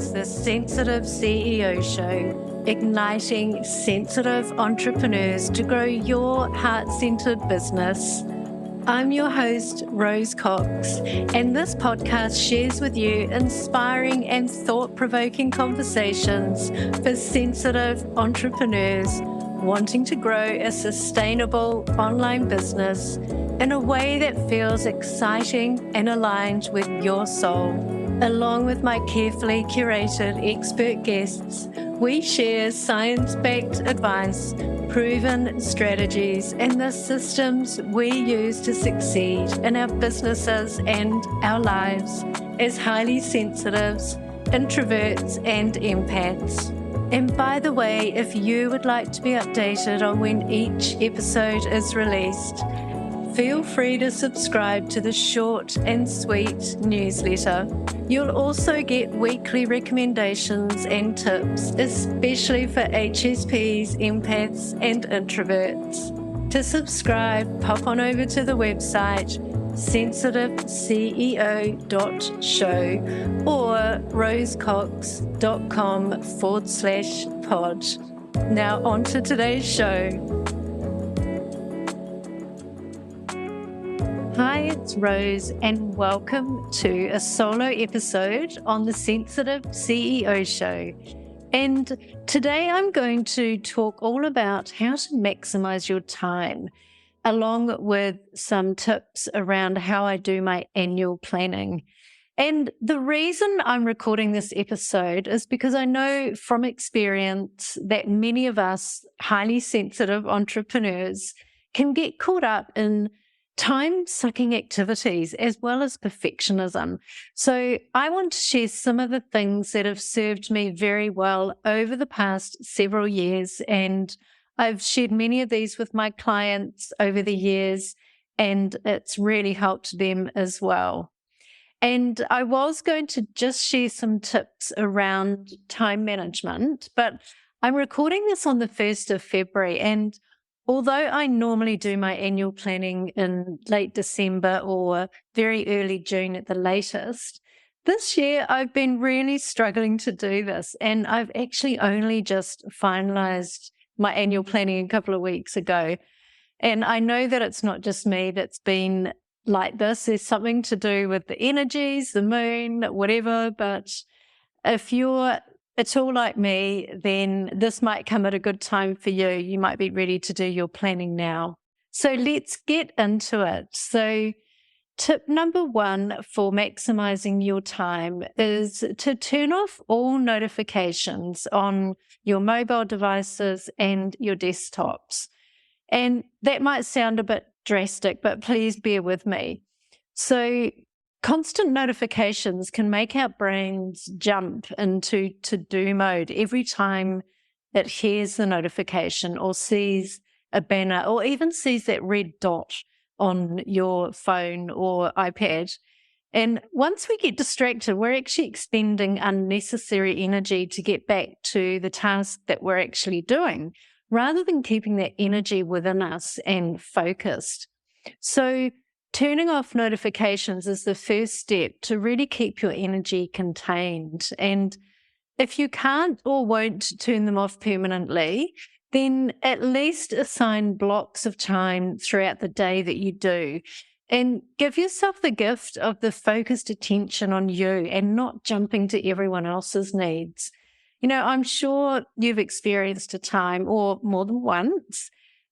is the Sensitive CEO Show, igniting sensitive entrepreneurs to grow your heart-centered business. I'm your host, Rose Cox, and this podcast shares with you inspiring and thought-provoking conversations for sensitive entrepreneurs wanting to grow a sustainable online business in a way that feels exciting and aligned with your soul. Along with my carefully curated expert guests, we share science-backed advice, proven strategies, and the systems we use to succeed in our businesses and our lives as highly sensitives, introverts, and empaths. And by the way, if you would like to be updated on when each episode is released, feel free to subscribe to the short and sweet newsletter. You'll also get weekly recommendations and tips, especially for HSPs, empaths, and introverts. To subscribe, pop on over to the website sensitiveceo.show or rosecox.com/pod. Now on to today's show. Hi, it's Rose, and welcome to a solo episode on the Sensitive CEO Show. And today I'm going to talk all about how to maximize your time, along with some tips around how I do my annual planning. And the reason I'm recording this episode is because I know from experience that many of us highly sensitive entrepreneurs can get caught up in time-sucking activities as well as perfectionism. So I want to share some of the things that have served me very well over the past several years, and I've shared many of these with my clients over the years, and it's really helped them as well. And I was going to just share some tips around time management, but I'm recording this on the 1st of February, and although I normally do my annual planning in late December or very early June at the latest, this year I've been really struggling to do this, and I've actually only just finalized my annual planning a couple of weeks ago. And I know that it's not just me that's been like this. There's something to do with the energies, the moon, whatever. But if you're at all like me, then this might come at a good time for you. You might be ready to do your planning now. So let's get into it. So tip number 1 for maximizing your time is to turn off all notifications on your mobile devices and your desktops. And that might sound a bit drastic, but please bear with me. So constant notifications can make our brains jump into to-do mode every time it hears the notification or sees a banner or even sees that red dot on your phone or iPad. And once we get distracted, we're actually expending unnecessary energy to get back to the task that we're actually doing, rather than keeping that energy within us and focused. So turning off notifications is the first step to really keep your energy contained. And if you can't or won't turn them off permanently, then at least assign blocks of time throughout the day that you do. And give yourself the gift of the focused attention on you and not jumping to everyone else's needs. You know, I'm sure you've experienced a time, or more than once,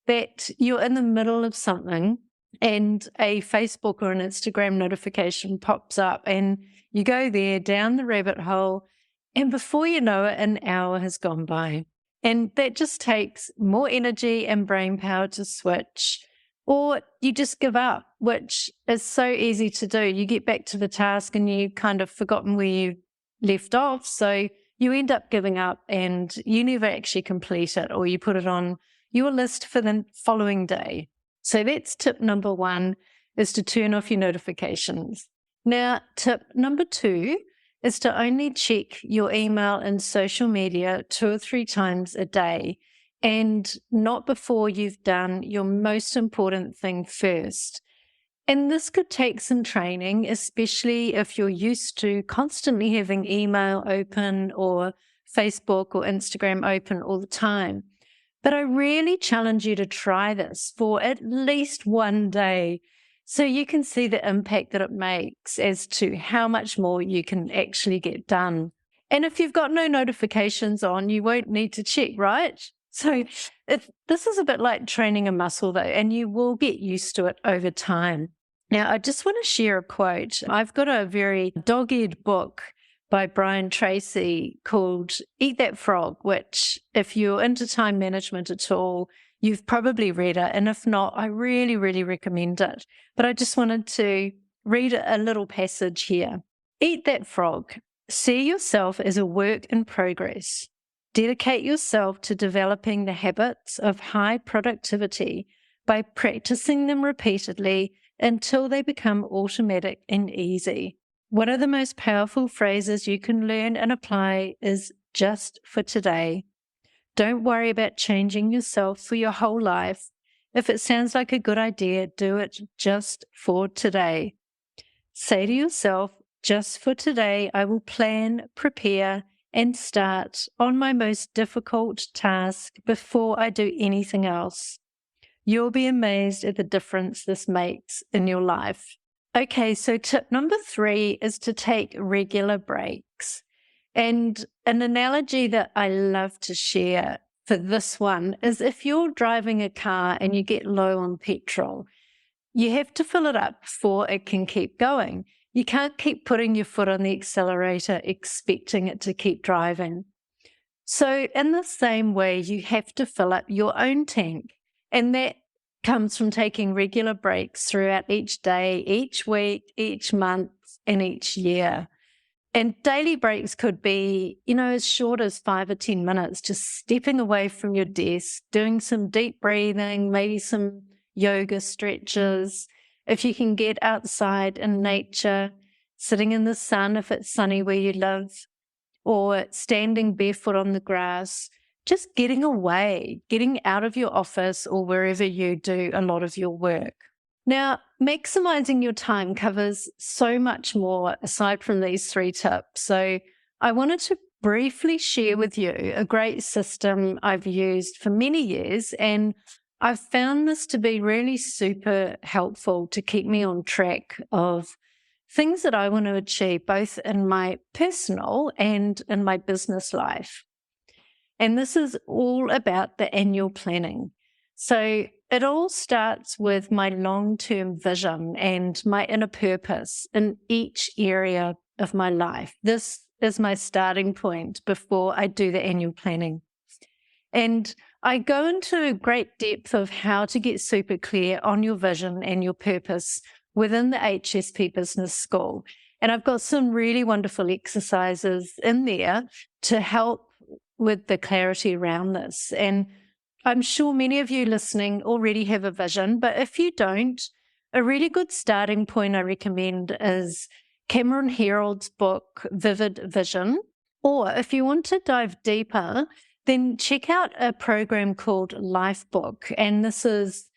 that you're in the middle of something and a Facebook or an Instagram notification pops up and you go there down the rabbit hole, and before you know it, an hour has gone by. And that just takes more energy and brain power to switch. Or you just give up, which is so easy to do. You get back to the task and you kind of forgotten where you left off. So you end up giving up and you never actually complete it, or you put it on your list for the following day. So that's tip number 1, is to turn off your notifications. Now, tip number 2 is to only check your email and social media 2 or 3 times a day, and not before you've done your most important thing first. And this could take some training, especially if you're used to constantly having email open or Facebook or Instagram open all the time. But I really challenge you to try this for at least one day so you can see the impact that it makes as to how much more you can actually get done. And if you've got no notifications on, you won't need to check, right? So this is a bit like training a muscle, though, and you will get used to it over time. Now, I just want to share a quote. I've got a very dog-eared book by Brian Tracy called Eat That Frog, which if you're into time management at all, you've probably read it. And if not, I really, really recommend it. But I just wanted to read a little passage here. Eat that frog. See yourself as a work in progress. Dedicate yourself to developing the habits of high productivity by practicing them repeatedly until they become automatic and easy. One of the most powerful phrases you can learn and apply is just for today. Don't worry about changing yourself for your whole life. If it sounds like a good idea, do it just for today. Say to yourself, just for today, I will plan, prepare, and start on my most difficult task before I do anything else. You'll be amazed at the difference this makes in your life. Okay, so tip number 3 is to take regular breaks. And an analogy that I love to share for this one is if you're driving a car and you get low on petrol, you have to fill it up before it can keep going. You can't keep putting your foot on the accelerator expecting it to keep driving. So in the same way, you have to fill up your own tank. And that comes from taking regular breaks throughout each day, each week, each month, and each year. And daily breaks could be, as short as 5 or 10 minutes, just stepping away from your desk, doing some deep breathing, maybe some yoga stretches. If you can get outside in nature, sitting in the sun if it's sunny where you live, or standing barefoot on the grass, just getting away, getting out of your office or wherever you do a lot of your work. Now, maximizing your time covers so much more aside from these 3 tips. So I wanted to briefly share with you a great system I've used for many years, and I've found this to be really super helpful to keep me on track of things that I want to achieve, both in my personal and in my business life. And this is all about the annual planning. So it all starts with my long-term vision and my inner purpose in each area of my life. This is my starting point before I do the annual planning. And I go into great depth of how to get super clear on your vision and your purpose within the HSP Business School. And I've got some really wonderful exercises in there to help with the clarity around this. And I'm sure many of you listening already have a vision, but if you don't, a really good starting point I recommend is Cameron Herold's book, Vivid Vision. Or if you want to dive deeper, then check out a program called Lifebook. And this is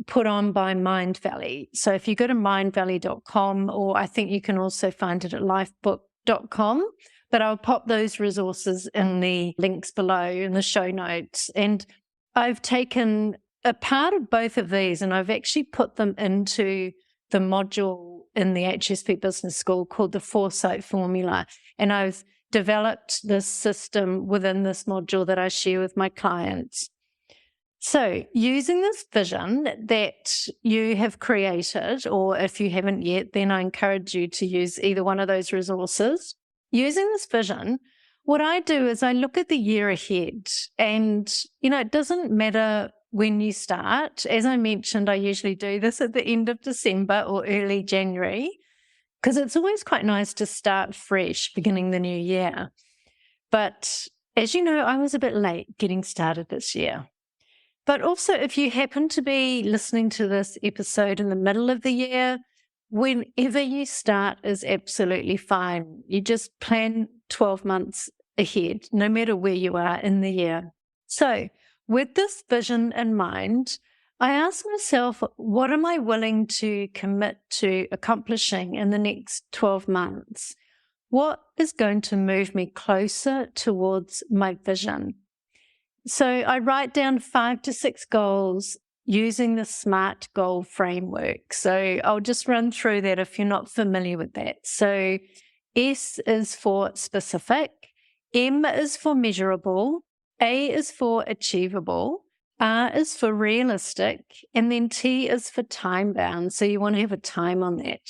put on by Mind Valley. So if you go to mindvalley.com, or I think you can also find it at lifebook.com, but I'll pop those resources in the links below in the show notes. And I've taken a part of both of these and I've actually put them into the module in the HSP Business School called the Foresight Formula. And I've developed this system within this module that I share with my clients. So using this vision that you have created, or if you haven't yet, then I encourage you to use either one of those resources. Using this vision, what I do is I look at the year ahead and, it doesn't matter when you start. As I mentioned, I usually do this at the end of December or early January, because it's always quite nice to start fresh, beginning the new year. But as you know, I was a bit late getting started this year. But also, if you happen to be listening to this episode in the middle of the year, whenever you start is absolutely fine. You just plan 12 months ahead, no matter where you are in the year. So with this vision in mind, I ask myself, what am I willing to commit to accomplishing in the next 12 months? What is going to move me closer towards my vision? So I write down 5 to 6 goals using the SMART goal framework. So I'll just run through that if you're not familiar with that. So S is for specific, M is for measurable, A is for achievable, R is for realistic, and then T is for time bound. So you want to have a time on that.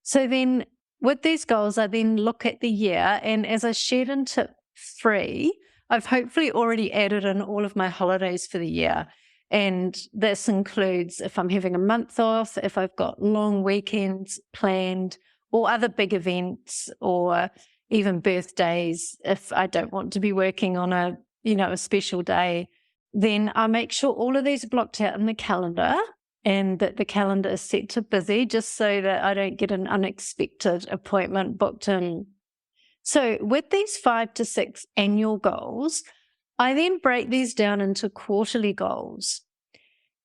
So then with these goals, I then look at the year, and as I shared in tip 3, I've hopefully already added in all of my holidays for the year. And this includes if I'm having a month off, if I've got long weekends planned, or other big events, or even birthdays. If I don't want to be working on a special day, then I make sure all of these are blocked out in the calendar and that the calendar is set to busy, just so that I don't get an unexpected appointment booked in. So with these 5 to 6 annual goals, I then break these down into quarterly goals.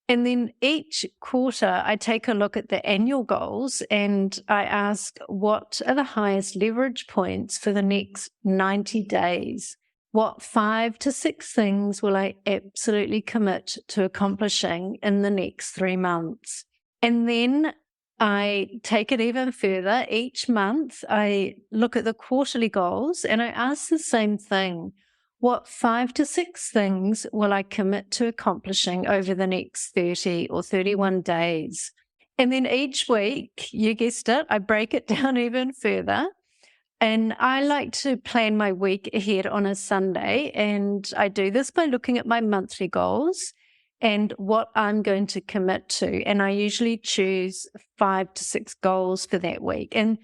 And then each quarter, I take a look at the annual goals and I ask, what are the highest leverage points for the next 90 days? What 5 to 6 things will I absolutely commit to accomplishing in the next 3 months? And then I take it even further. Each month, I look at the quarterly goals and I ask the same thing. What 5 to 6 things will I commit to accomplishing over the next 30 or 31 days? And then each week, you guessed it, I break it down even further. And I like to plan my week ahead on a Sunday. And I do this by looking at my monthly goals and what I'm going to commit to. And I usually choose 5 to 6 goals for that week. And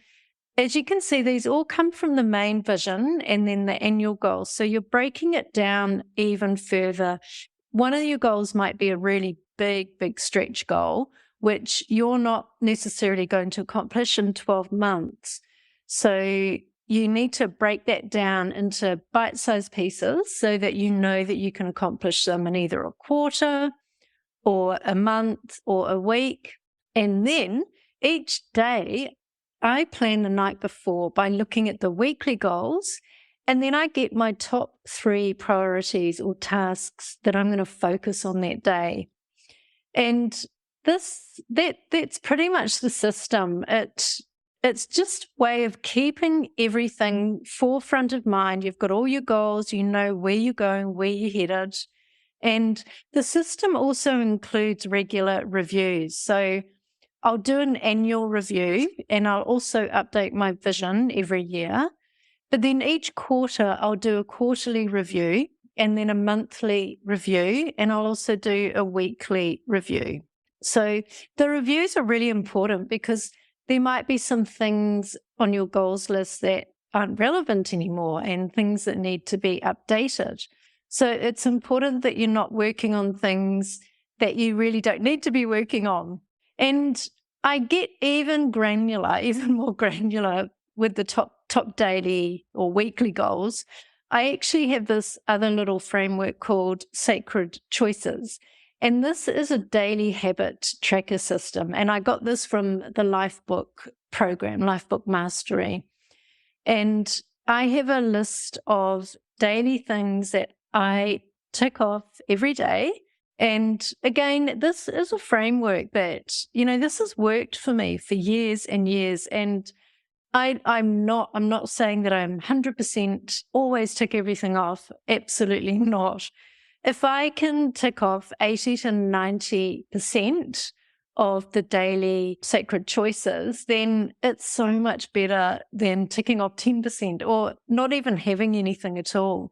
as you can see, these all come from the main vision and then the annual goals. So you're breaking it down even further. One of your goals might be a really big stretch goal, which you're not necessarily going to accomplish in 12 months. So you need to break that down into bite-sized pieces so that you know that you can accomplish them in either a quarter or a month or a week. And then each day, I plan the night before by looking at the weekly goals, and then I get my top 3 priorities or tasks that I'm going to focus on that day. And that's pretty much the system. It's just a way of keeping everything forefront of mind. You've got all your goals, you know where you're going, where you're headed. And the system also includes regular reviews. So I'll do an annual review and I'll also update my vision every year. But then each quarter, I'll do a quarterly review and then a monthly review, and I'll also do a weekly review. So the reviews are really important because there might be some things on your goals list that aren't relevant anymore and things that need to be updated. So it's important that you're not working on things that you really don't need to be working on. And I get even more granular with the top daily or weekly goals. I actually have this other little framework called Sacred Choices. And this is a daily habit tracker system. And I got this from the Lifebook program, Lifebook Mastery. And I have a list of daily things that I tick off every day. And again, this is a framework that, this has worked for me for years and years. And I'm not saying that I'm 100% always tick everything off. Absolutely not. If I can tick off 80 to 90% of the daily sacred choices, then it's so much better than ticking off 10% or not even having anything at all.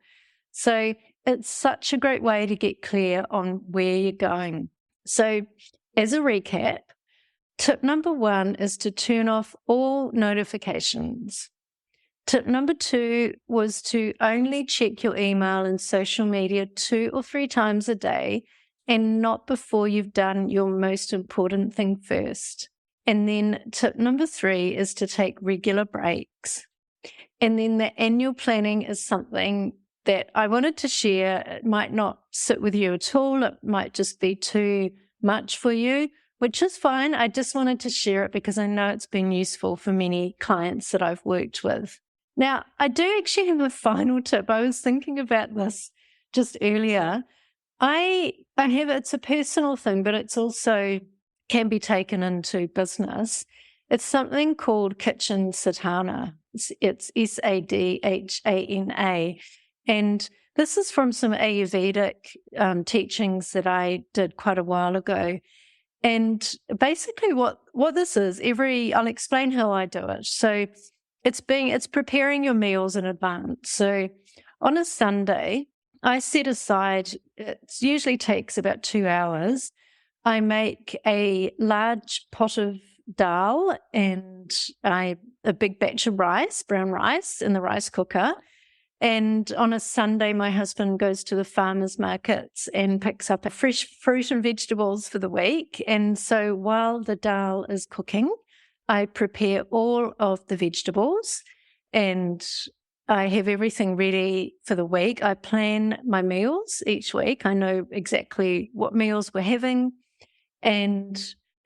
So it's such a great way to get clear on where you're going. So as a recap, tip number 1 is to turn off all notifications. Tip number 2 was to only check your email and social media 2 or 3 times a day and not before you've done your most important thing first. And then tip number 3 is to take regular breaks. And then the annual planning is something that I wanted to share. It might not sit with you at all. It might just be too much for you, which is fine. I just wanted to share it because I know it's been useful for many clients that I've worked with. Now, I do actually have a final tip. I was thinking about this just earlier. It's a personal thing, but it's also can be taken into business. It's something called kitchen sadhana. It's sadhana. And this is from some Ayurvedic teachings that I did quite a while ago. And basically what this is, I'll explain how I do it. So it's preparing your meals in advance. So on a Sunday, I set aside, it usually takes about 2 hours. I make a large pot of dal and a big batch of rice, brown rice, in the rice cooker. And on a Sunday, my husband goes to the farmers markets and picks up fresh fruit and vegetables for the week. And so while the dal is cooking, I prepare all of the vegetables and I have everything ready for the week. I plan my meals each week. I know exactly what meals we're having. And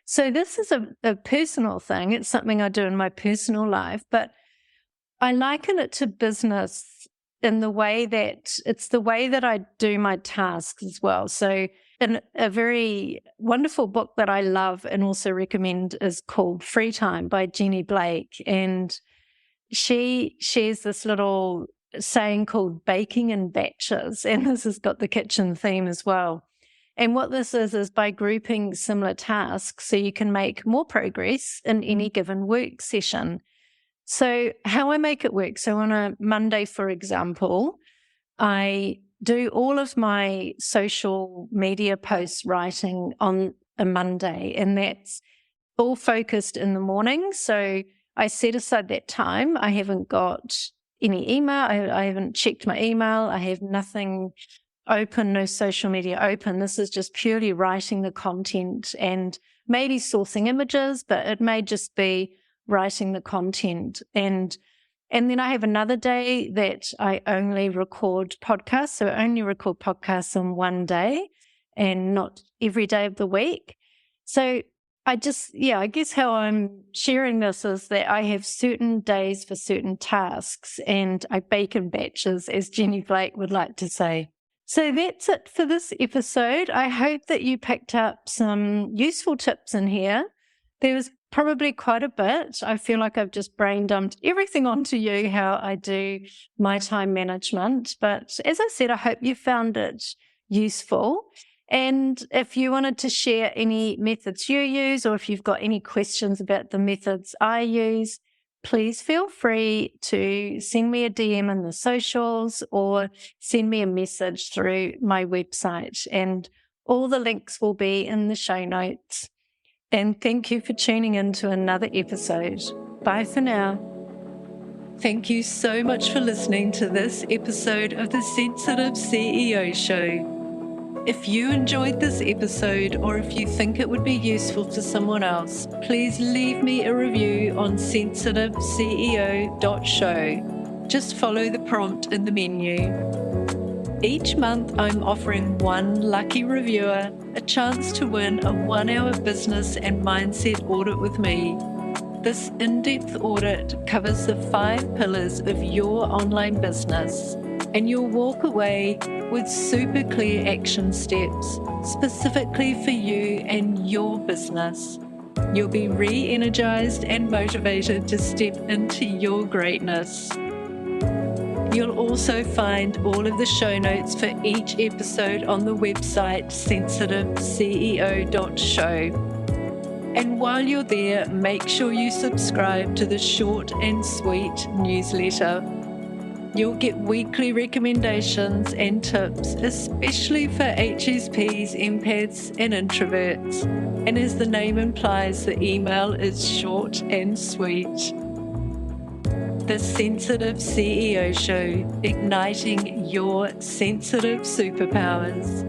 so this is a personal thing. It's something I do in my personal life, but I liken it to business in the way that it's the way that I do my tasks as well. So in a very wonderful book that I love and also recommend is called Free Time by Jenny Blake. And she shares this little saying called baking in batches. And this has got the kitchen theme as well. And what this is by grouping similar tasks so you can make more progress in any given work session. So how I make it work. So on a Monday, for example, I do all of my social media post writing on a Monday, and that's all focused in the morning. So I set aside that time. I haven't got any email. I haven't checked my email. I have nothing open, no social media open. This is just purely writing the content and maybe sourcing images, but it may just be writing the content. And then I have another day that I only record podcasts. So I only record podcasts on one day and not every day of the week. So I guess how I'm sharing this is that I have certain days for certain tasks and I bake in batches, as Jenny Blake would like to say. So that's it for this episode. I hope that you picked up some useful tips in here. There was probably quite a bit. I feel like I've just brain dumped everything onto you, how I do my time management. But as I said, I hope you found it useful. And if you wanted to share any methods you use, or if you've got any questions about the methods I use, please feel free to send me a DM in the socials or send me a message through my website. And all the links will be in the show notes. And thank you for tuning in to another episode. Bye for now. Thank you so much for listening to this episode of the Sensitive CEO Show. If you enjoyed this episode or if you think it would be useful for someone else, please leave me a review on sensitiveceo.show. Just follow the prompt in the menu. Each month, I'm offering one lucky reviewer a chance to win a 1-hour business and mindset audit with me. This in-depth audit covers the 5 pillars of your online business, and you'll walk away with super clear action steps specifically for you and your business. You'll be re-energized and motivated to step into your greatness. You'll also find all of the show notes for each episode on the website sensitiveceo.show. And while you're there, make sure you subscribe to the short and sweet newsletter. You'll get weekly recommendations and tips, especially for HSPs, empaths, and introverts. And as the name implies, the email is short and sweet. The Sensitive CEO Show, igniting your sensitive superpowers.